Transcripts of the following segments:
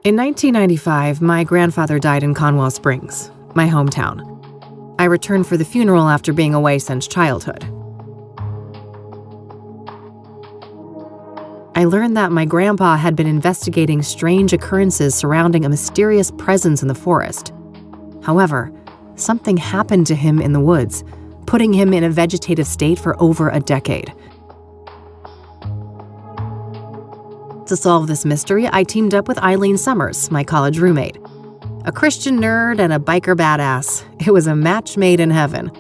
In 1995, my grandfather died in Conwell Springs, my hometown. I returned for the funeral after being away since childhood. I learned that my grandpa had been investigating strange occurrences surrounding a mysterious presence in the forest. However, something happened to him in the woods, putting him in a vegetative state for over a decade. To solve this mystery, I teamed up with Eileen Summers, my college roommate. A Christian nerd and a biker badass. It was a match made in heaven.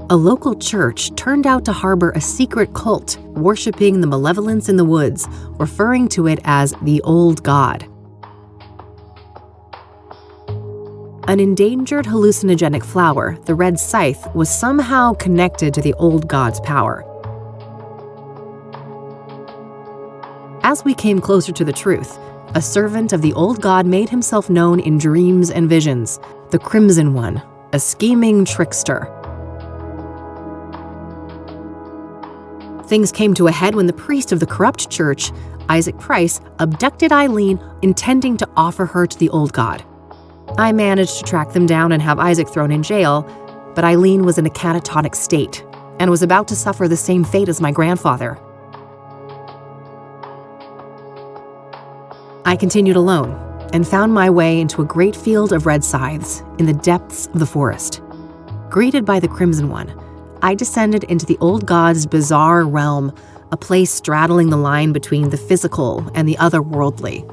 A local church turned out to harbor a secret cult worshiping the malevolence in the woods, referring to it as the Old God. An endangered hallucinogenic flower, the red scythe, was somehow connected to the Old God's power. As we came closer to the truth, a servant of the Old God made himself known in dreams and visions, the Crimson One, a scheming trickster. Things came to a head when the priest of the corrupt church, Isaac Price, abducted Eileen, intending to offer her to the Old God. I managed to track them down and have Isaac thrown in jail, but Eileen was in a catatonic state and was about to suffer the same fate as my grandfather. I continued alone and found my way into a great field of red scythes in the depths of the forest. Greeted by the Crimson One, I descended into the Old God's bizarre realm, a place straddling the line between the physical and the otherworldly.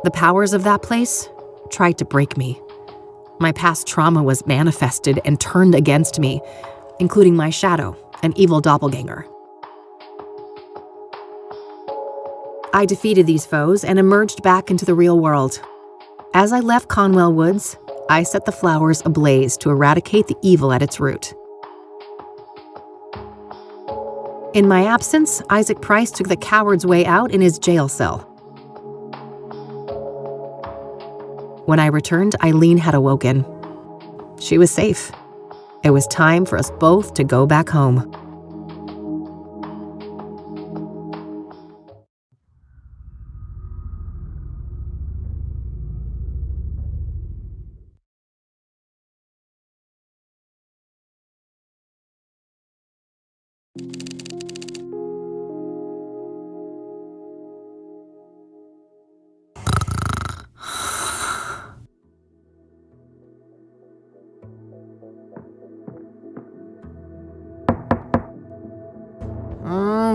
The powers of that place tried to break me. My past trauma was manifested and turned against me, including my shadow, an evil doppelganger. I defeated these foes and emerged back into the real world. As I left Conwell Woods, I set the flowers ablaze to eradicate the evil at its root. In my absence, Isaac Price took the coward's way out in his jail cell. When I returned, Eileen had awoken. She was safe. It was time for us both to go back home.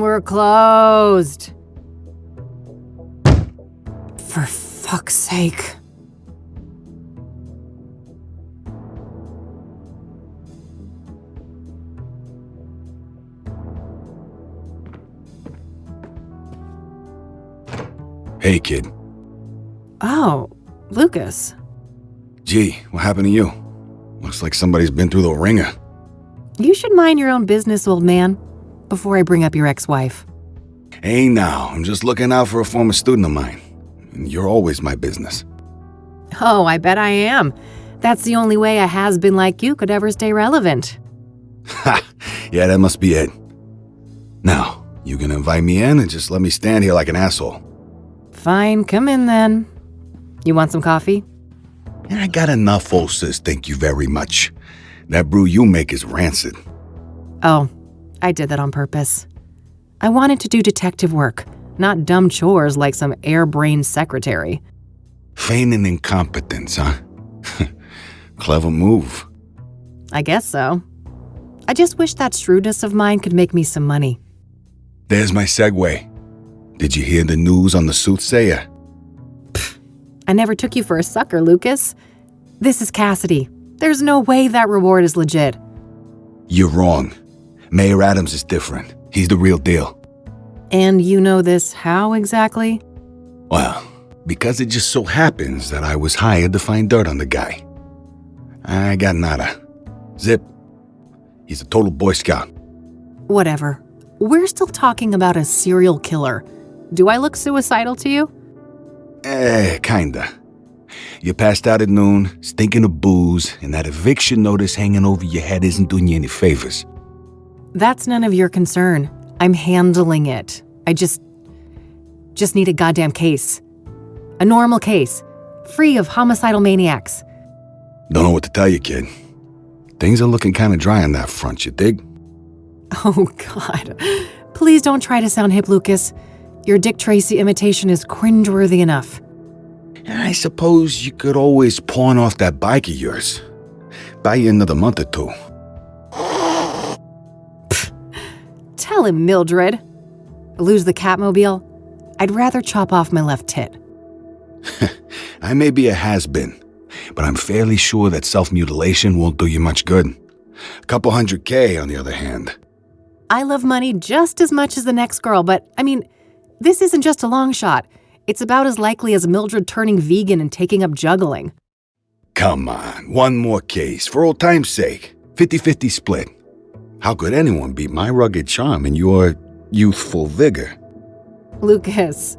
We're closed. For fuck's sake. Hey, kid. Oh, Lucas. Gee, what happened to you? Looks like somebody's been through the ringer. You should mind your own business, old man, before I bring up your ex-wife. Hey now, I'm just looking out for a former student of mine. And you're always my business. Oh, I bet I am. That's the only way a has-been like you could ever stay relevant. Ha! Yeah, that must be it. Now, you gonna invite me in and just let me stand here like an asshole? Fine, come in then. You want some coffee? I got enough, old sis, thank you very much. That brew you make is rancid. Oh, I did that on purpose. I wanted to do detective work, not dumb chores like some airbrained secretary. Feigning incompetence, huh? Clever move. I guess so. I just wish that shrewdness of mine could make me some money. There's my segue. Did you hear the news on the Soothsayer? I never took you for a sucker, Lucas. This is Cassidy. There's no way that reward is legit. You're wrong. Mayor Adams is different. He's the real deal. And you know this how exactly? Well, because it just so happens that I was hired to find dirt on the guy. I got nada. Zip. He's a total Boy Scout. Whatever. We're still talking about a serial killer. Do I look suicidal to you? Kinda. You passed out at noon, stinking of booze, and that eviction notice hanging over your head isn't doing you any favors. That's none of your concern. I'm handling it. I just need a goddamn case. A normal case, free of homicidal maniacs. Don't know what to tell you, kid. Things are looking kind of dry on that front, you dig? Oh, God. Please don't try to sound hip, Lucas. Your Dick Tracy imitation is cringeworthy enough. I suppose you could always pawn off that bike of yours. Buy you another month or two. Tell him, Mildred. Lose the Catmobile? I'd rather chop off my left tit. I may be a has-been, but I'm fairly sure that self-mutilation won't do you much good. A couple $100K, on the other hand. I love money just as much as the next girl, but, I mean, this isn't just a long shot. It's about as likely as Mildred turning vegan and taking up juggling. Come on, one more case, for old time's sake. 50-50 split. How could anyone beat my rugged charm and your youthful vigor? Lucas,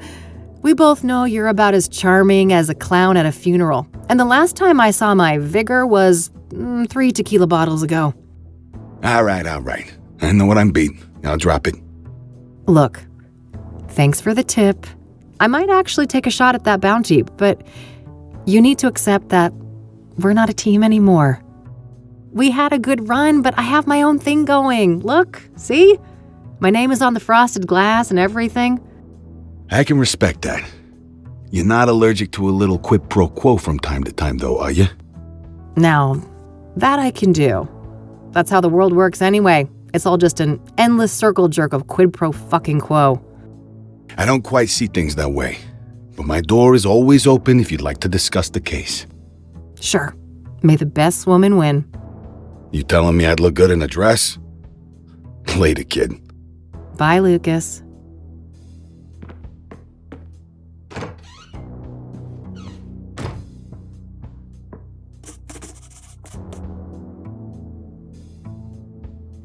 we both know you're about as charming as a clown at a funeral. And the last time I saw my vigor was 3 tequila bottles ago. All right. I know what I'm beat. I'll drop it. Look, thanks for the tip. I might actually take a shot at that bounty, but you need to accept that we're not a team anymore. We had a good run, but I have my own thing going. Look, see? My name is on the frosted glass and everything. I can respect that. You're not allergic to a little quid pro quo from time to time, though, are you? Now, that I can do. That's how the world works anyway. It's all just an endless circle jerk of quid pro fucking quo. I don't quite see things that way, but my door is always open if you'd like to discuss the case. Sure. May the best woman win. You telling me I'd look good in a dress? Later, kid. Bye, Lucas.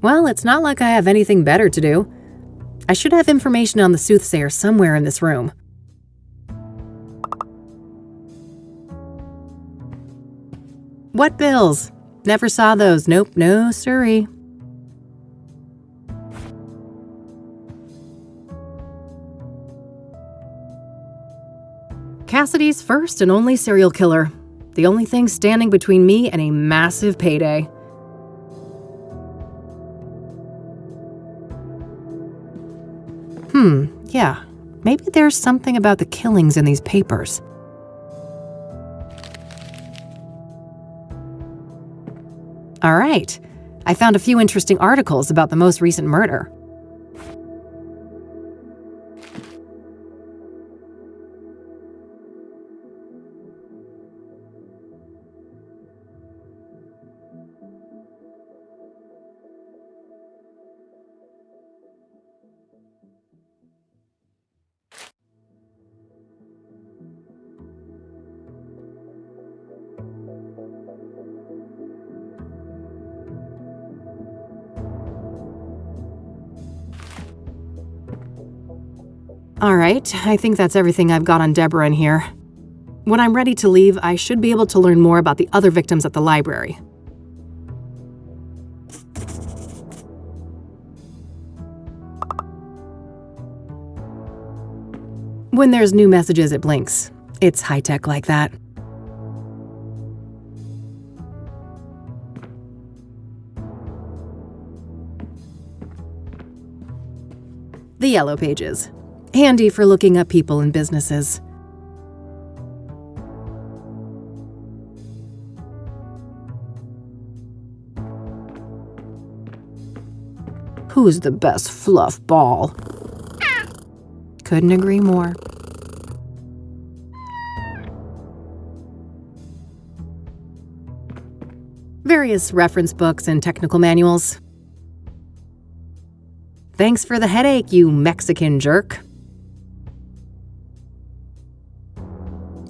Well, it's not like I have anything better to do. I should have information on the Soothsayer somewhere in this room. What bills? Never saw those. Nope, no siree. Cassidy's first and only serial killer. The only thing standing between me and a massive payday. Yeah. Maybe there's something about the killings in these papers. All right. I found a few interesting articles about the most recent murder. All right, I think that's everything I've got on Deborah in here. When I'm ready to leave, I should be able to learn more about the other victims at the library. When there's new messages, it blinks. It's high-tech like that. The yellow pages. Handy for looking up people and businesses. Who's the best fluff ball? Couldn't agree more. Various reference books and technical manuals. Thanks for the headache, you Mexican jerk.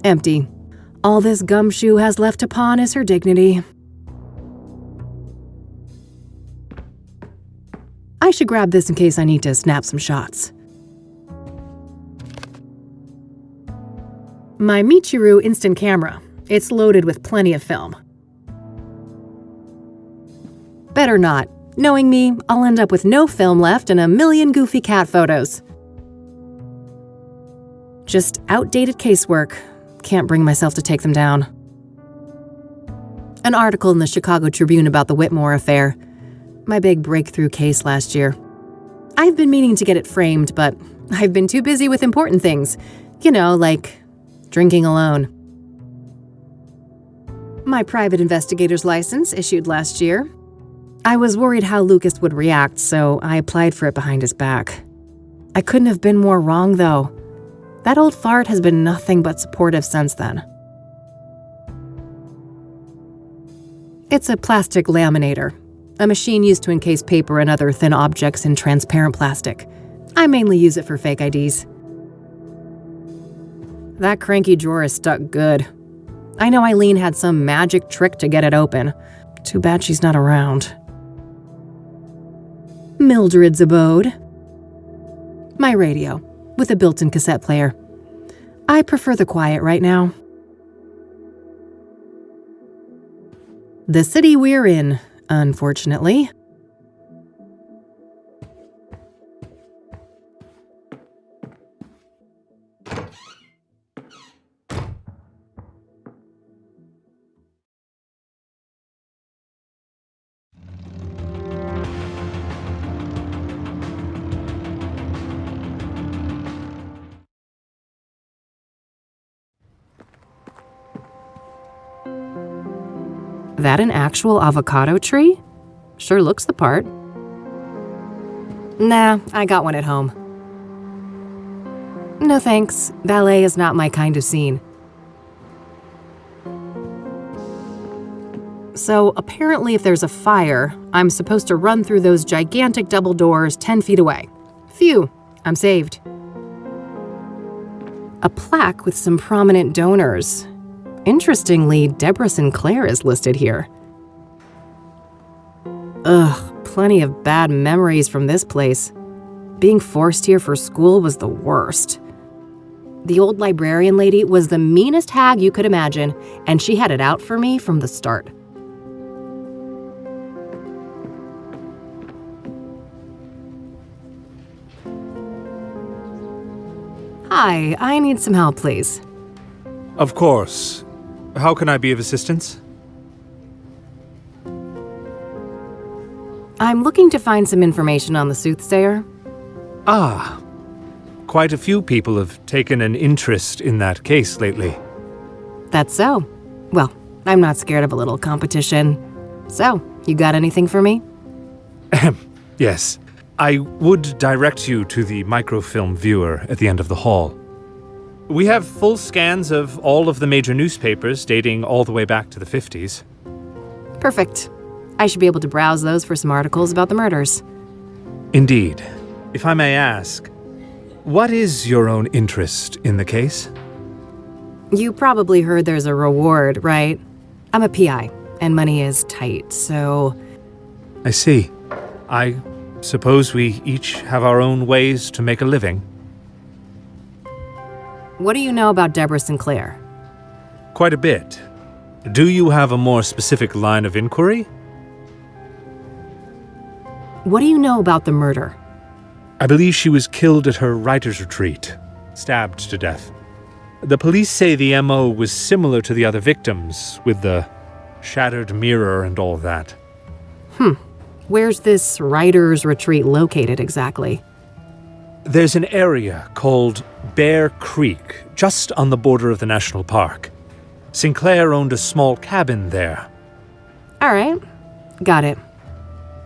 Empty. All this gumshoe has left to pawn is her dignity. I should grab this in case I need to snap some shots. My Michiru instant camera. It's loaded with plenty of film. Better not. Knowing me, I'll end up with no film left and a million goofy cat photos. Just outdated casework. Can't bring myself to take them down. An article in the Chicago Tribune about the Whitmore affair. My big breakthrough case last year. I've been meaning to get it framed, but I've been too busy with important things. You know, like drinking alone. My private investigator's license issued last year. I was worried how Lucas would react, so I applied for it behind his back. I couldn't have been more wrong, though. That old fart has been nothing but supportive since then. It's a plastic laminator, a machine used to encase paper and other thin objects in transparent plastic. I mainly use it for fake IDs. That cranky drawer is stuck good. I know Eileen had some magic trick to get it open. Too bad she's not around. Mildred's abode. My radio, with a built-in cassette player. I prefer the quiet right now. The city we're in, unfortunately. That an actual avocado tree? Sure looks the part. Nah, I got one at home. No thanks, ballet is not my kind of scene. So apparently if there's a fire, I'm supposed to run through those gigantic double doors 10 feet away. Phew, I'm saved. A plaque with some prominent donors. Interestingly, Deborah Sinclair is listed here. Ugh, plenty of bad memories from this place. Being forced here for school was the worst. The old librarian lady was the meanest hag you could imagine, and she had it out for me from the start. Hi, I need some help, please. Of course. How can I be of assistance? I'm looking to find some information on the Soothsayer. Ah. Quite a few people have taken an interest in that case lately. That's so. Well, I'm not scared of a little competition. So, you got anything for me? Yes. I would direct you to the microfilm viewer at the end of the hall. We have full scans of all of the major newspapers dating all the way back to the 50s. Perfect. I should be able to browse those for some articles about the murders. Indeed. If I may ask, what is your own interest in the case? You probably heard there's a reward, right? I'm a PI, and money is tight, so... I see. I suppose we each have our own ways to make a living. What do you know about Deborah Sinclair? Quite a bit. Do you have a more specific line of inquiry? What do you know about the murder? I believe she was killed at her writer's retreat, stabbed to death. The police say the MO was similar to the other victims, with the shattered mirror and all that. Where's this writer's retreat located exactly? There's an area called Bear Creek, just on the border of the national park. Sinclair owned a small cabin there. All right, got it.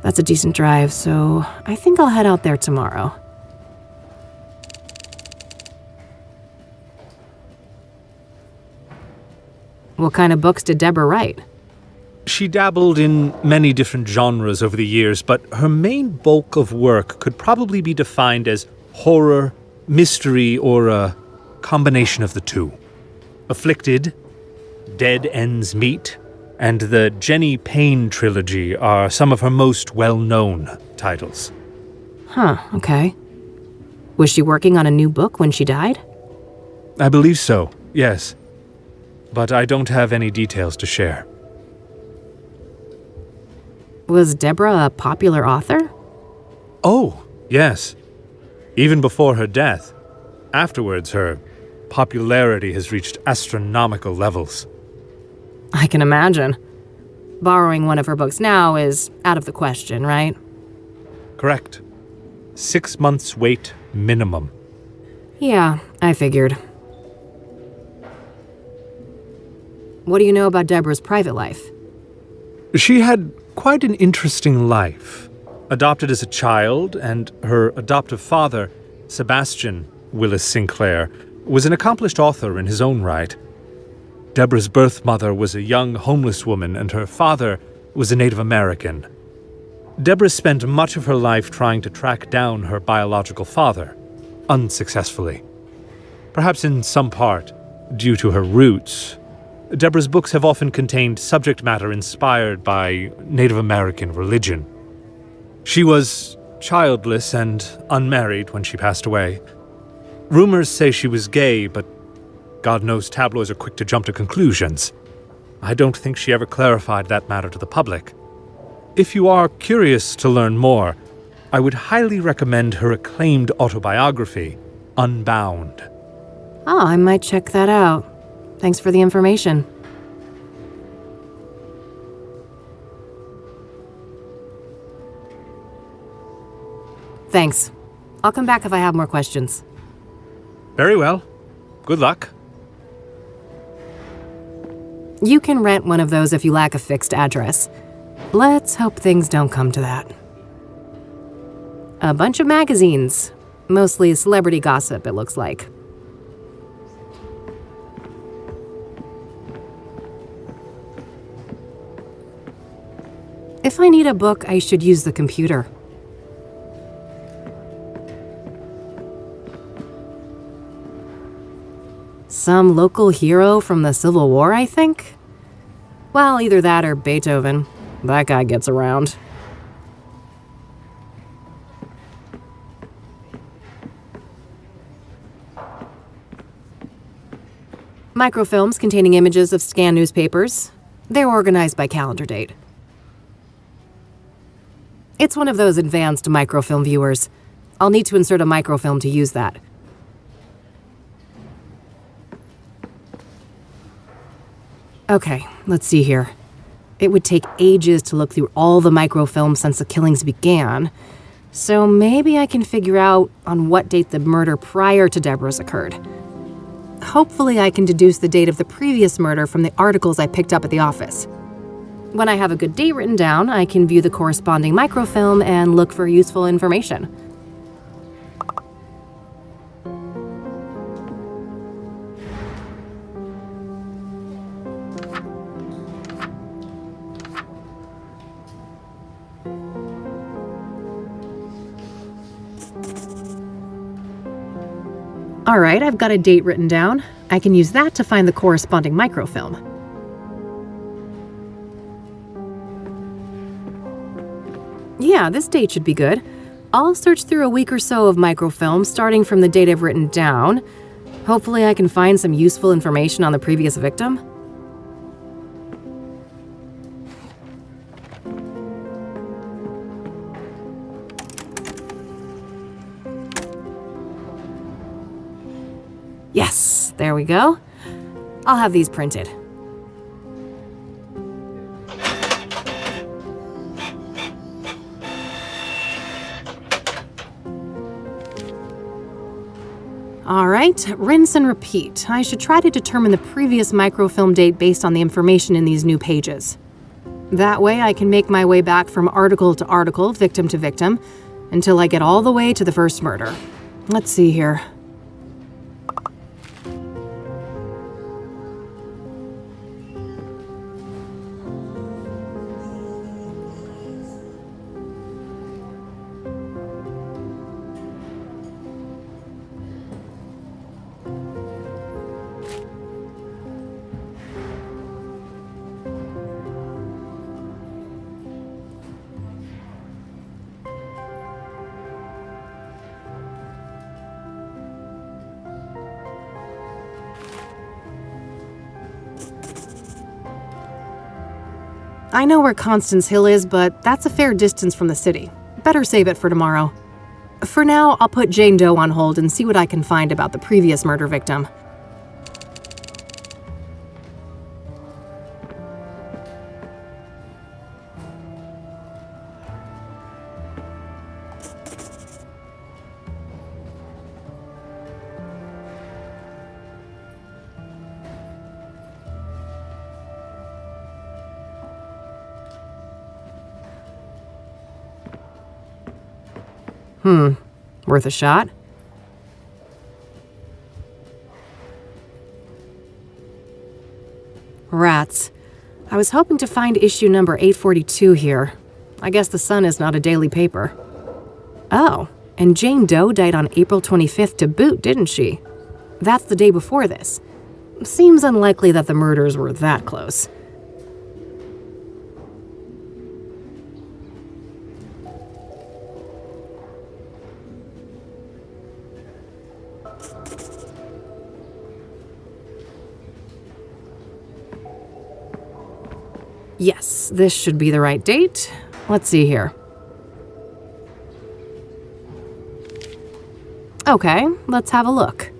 That's a decent drive, so I think I'll head out there tomorrow. What kind of books did Deborah write? She dabbled in many different genres over the years, but her main bulk of work could probably be defined as horror, mystery, or a combination of the two. Afflicted, Dead Ends Meet, and the Jenny Payne trilogy are some of her most well-known titles. Huh, okay. Was she working on a new book when she died? I believe so, yes. But I don't have any details to share. Was Deborah a popular author? Oh, yes. Even before her death. Afterwards, her popularity has reached astronomical levels. I can imagine. Borrowing one of her books now is out of the question, right? Correct. 6 months' wait minimum. Yeah, I figured. What do you know about Deborah's private life? She had quite an interesting life. Adopted as a child, and her adoptive father, Sebastian Willis Sinclair, was an accomplished author in his own right. Deborah's birth mother was a young homeless woman, and her father was a Native American. Deborah spent much of her life trying to track down her biological father, unsuccessfully. Perhaps in some part due to her roots, Deborah's books have often contained subject matter inspired by Native American religion. She was childless and unmarried when she passed away. Rumors say she was gay, but God knows tabloids are quick to jump to conclusions. I don't think she ever clarified that matter to the public. If you are curious to learn more, I would highly recommend her acclaimed autobiography, Unbound. Oh, I might check that out. Thanks for the information. Thanks. I'll come back if I have more questions. Very well. Good luck. You can rent one of those if you lack a fixed address. Let's hope things don't come to that. A bunch of magazines. Mostly celebrity gossip, it looks like. If I need a book, I should use the computer. Some local hero from the Civil War, I think? Well, either that or Beethoven. That guy gets around. Microfilms containing images of scanned newspapers. They're organized by calendar date. It's one of those advanced microfilm viewers. I'll need to insert a microfilm to use that. Okay, let's see here. It would take ages to look through all the microfilms since the killings began, so maybe I can figure out on what date the murder prior to Deborah's occurred. Hopefully I can deduce the date of the previous murder from the articles I picked up at the office. When I have a good date written down, I can view the corresponding microfilm and look for useful information. All right, I've got a date written down. I can use that to find the corresponding microfilm. Yeah, this date should be good. I'll search through a week or so of microfilm, starting from the date I've written down. Hopefully I can find some useful information on the previous victim. Yes, there we go. I'll have these printed. All right, rinse and repeat. I should try to determine the previous microfilm date based on the information in these new pages. That way I can make my way back from article to article, victim to victim, until I get all the way to the first murder. Let's see here. I know where Constance Hill is, but that's a fair distance from the city. Better save it for tomorrow. For now, I'll put Jane Doe on hold and see what I can find about the previous murder victim. Worth a shot? Rats. I was hoping to find issue number 842 here. I guess the Sun is not a daily paper. Oh, and Jane Doe died on April 25th to boot, didn't she? That's the day before this. Seems unlikely that the murders were that close. Yes, this should be the right date. Let's see here. Okay, let's have a look.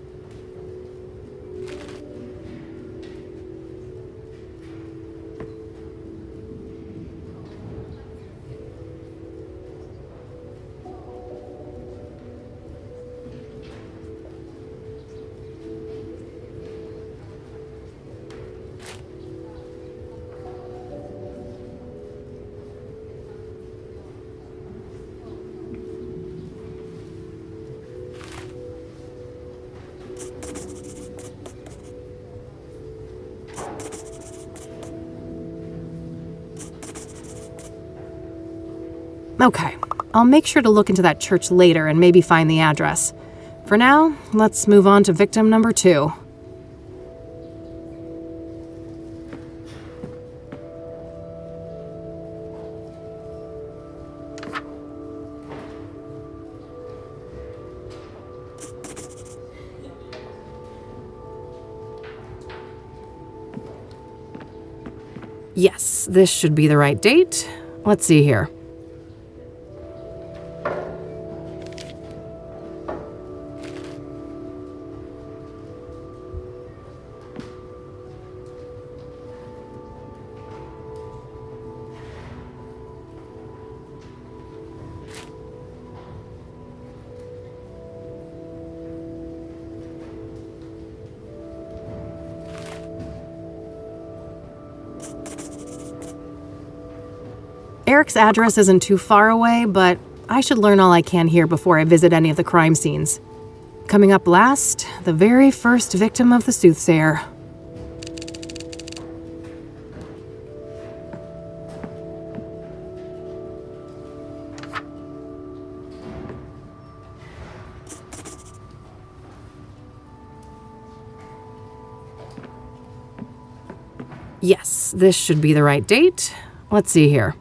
Okay, I'll make sure to look into that church later and maybe find the address. For now, let's move on to victim number 2. Yes, this should be the right date. Let's see here. Eric's address isn't too far away, but I should learn all I can here before I visit any of the crime scenes. Coming up last, the very first victim of the Soothsayer. Yes, this should be the right date. Let's see here.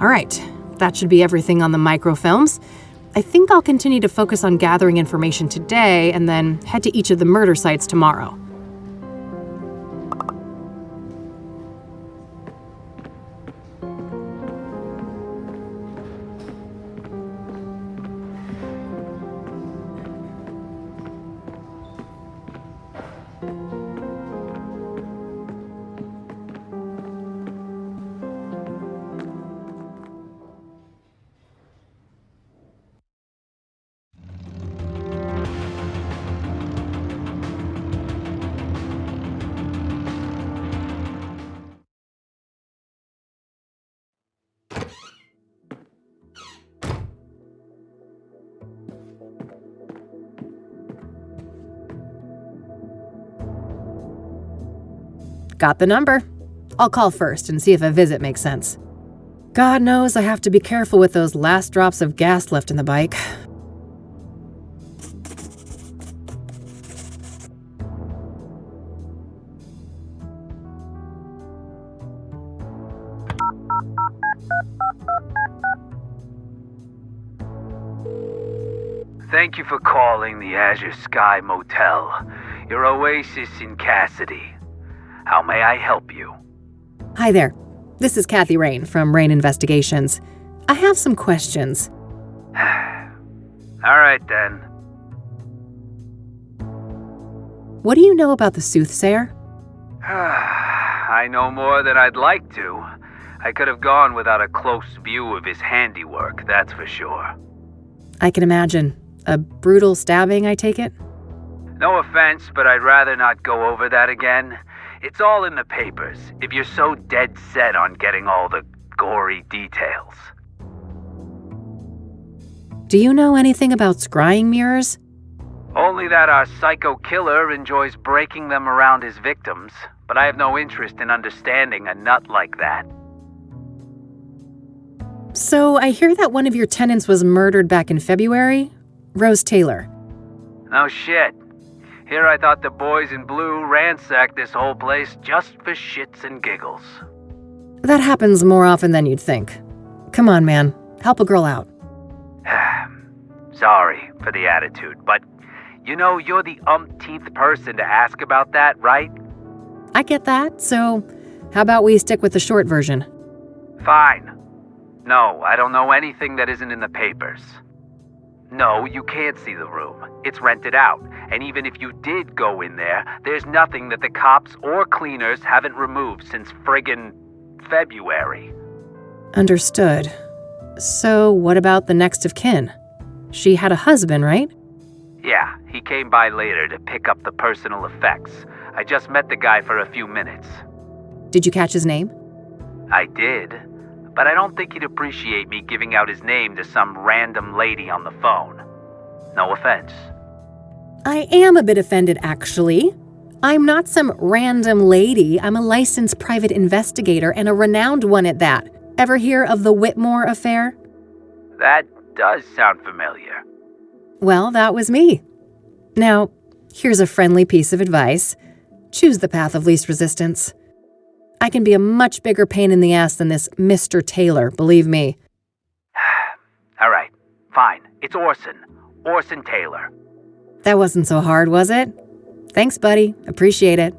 All right, that should be everything on the microfilms. I think I'll continue to focus on gathering information today and then head to each of the murder sites tomorrow. Got the number. I'll call first and see if a visit makes sense. God knows I have to be careful with those last drops of gas left in the bike. Thank you for calling the Azure Sky Motel, your oasis in Cassidy. How may I help you? Hi there. This is Kathy Rain from Rain Investigations. I have some questions. All right, then. What do you know about the Soothsayer? I know more than I'd like to. I could have gone without a close view of his handiwork, that's for sure. I can imagine. A brutal stabbing, I take it? No offense, but I'd rather not go over that again. It's all in the papers, if you're so dead set on getting all the gory details. Do you know anything about scrying mirrors? Only that our psycho killer enjoys breaking them around his victims, but I have no interest in understanding a nut like that. So I hear that one of your tenants was murdered back in February? Rose Taylor. No shit. Here I thought the boys in blue ransacked this whole place just for shits and giggles. That happens more often than you'd think. Come on, man. Help a girl out. Sorry for the attitude, but you know you're the umpteenth person to ask about that, right? I get that, so how about we stick with the short version? Fine. No, I don't know anything that isn't in the papers. No, you can't see the room. It's rented out. And even if you did go in there, there's nothing that the cops or cleaners haven't removed since friggin' February. Understood. So what about the next of kin? She had a husband, right? Yeah, he came by later to pick up the personal effects. I just met the guy for a few minutes. Did you catch his name? I did. But I don't think he'd appreciate me giving out his name to some random lady on the phone. No offense. I am a bit offended, actually. I'm not some random lady. I'm a licensed private investigator and a renowned one at that. Ever hear of the Whitmore affair? That does sound familiar. Well, that was me. Now, here's a friendly piece of advice. Choose the path of least resistance. I can be a much bigger pain in the ass than this Mr. Taylor, believe me. All right, fine. It's Orson. Orson Taylor. That wasn't so hard, was it? Thanks, buddy. Appreciate it.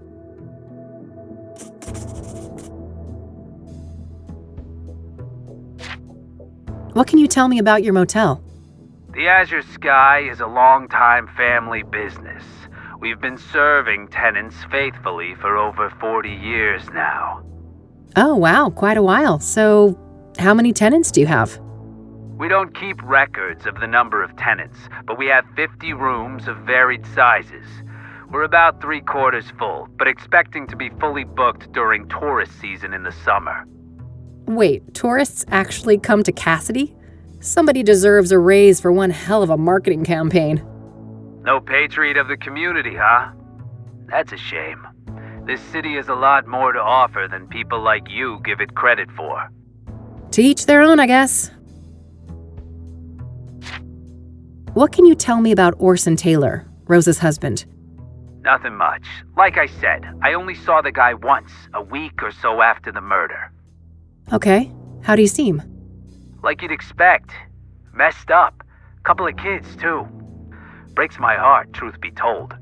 What can you tell me about your motel? The Azure Sky is a long-time family business. We've been serving tenants faithfully for over 40 years now. Oh, wow, quite a while. So, how many tenants do you have? We don't keep records of the number of tenants, but we have 50 rooms of varied sizes. We're about 3/4 full, but expecting to be fully booked during tourist season in the summer. Wait, tourists actually come to Cassidy? Somebody deserves a raise for one hell of a marketing campaign. No patriot of the community, huh? That's a shame. This city has a lot more to offer than people like you give it credit for. To each their own, I guess. What can you tell me about Orson Taylor, Rose's husband? Nothing much. Like I said, I only saw the guy once, a week or so after the murder. Okay, how do you seem? Like you'd expect. Messed up. Couple of kids, too. Breaks my heart, truth be told.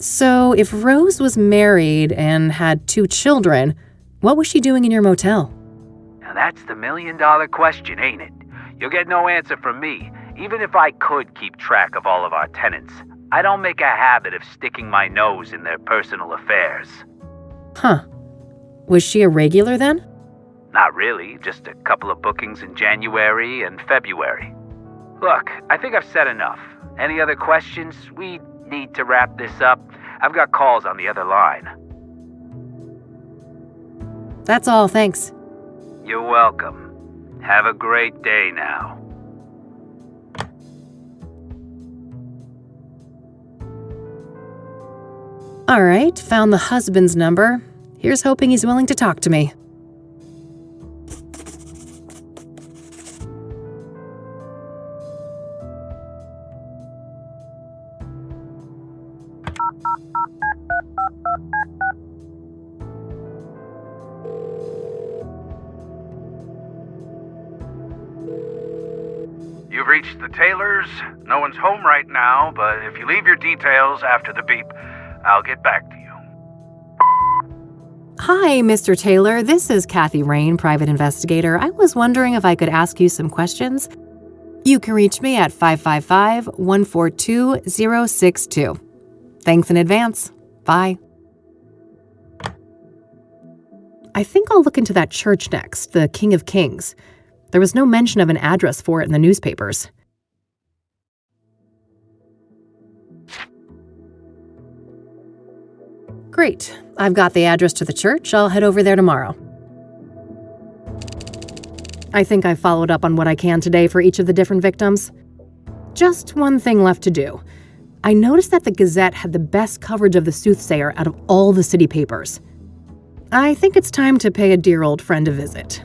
So, if Rose was married and had 2 children, what was she doing in your motel? Now that's the million-dollar question, ain't it? You'll get no answer from me. Even if I could keep track of all of our tenants, I don't make a habit of sticking my nose in their personal affairs. Huh. Was she a regular then? Not really, just a couple of bookings in January and February. Look, I think I've said enough. Any other questions? We need to wrap this up. I've got calls on the other line. That's all, thanks. You're welcome. Have a great day now. All right, found the husband's number. Here's hoping he's willing to talk to me. You've reached the Taylors. No one's home right now, but if you leave your details after the beep, I'll get back to you. Hi, Mr. Taylor. This is Kathy Rain, private investigator. I was wondering if I could ask you some questions. You can reach me at 555-142-062. Thanks in advance. Bye. I think I'll look into that church next, the King of Kings. There was no mention of an address for it in the newspapers. Great. I've got the address to the church. I'll head over there tomorrow. I think I've followed up on what I can today for each of the different victims. Just one thing left to do. I noticed that the Gazette had the best coverage of the Soothsayer out of all the city papers. I think it's time to pay a dear old friend a visit.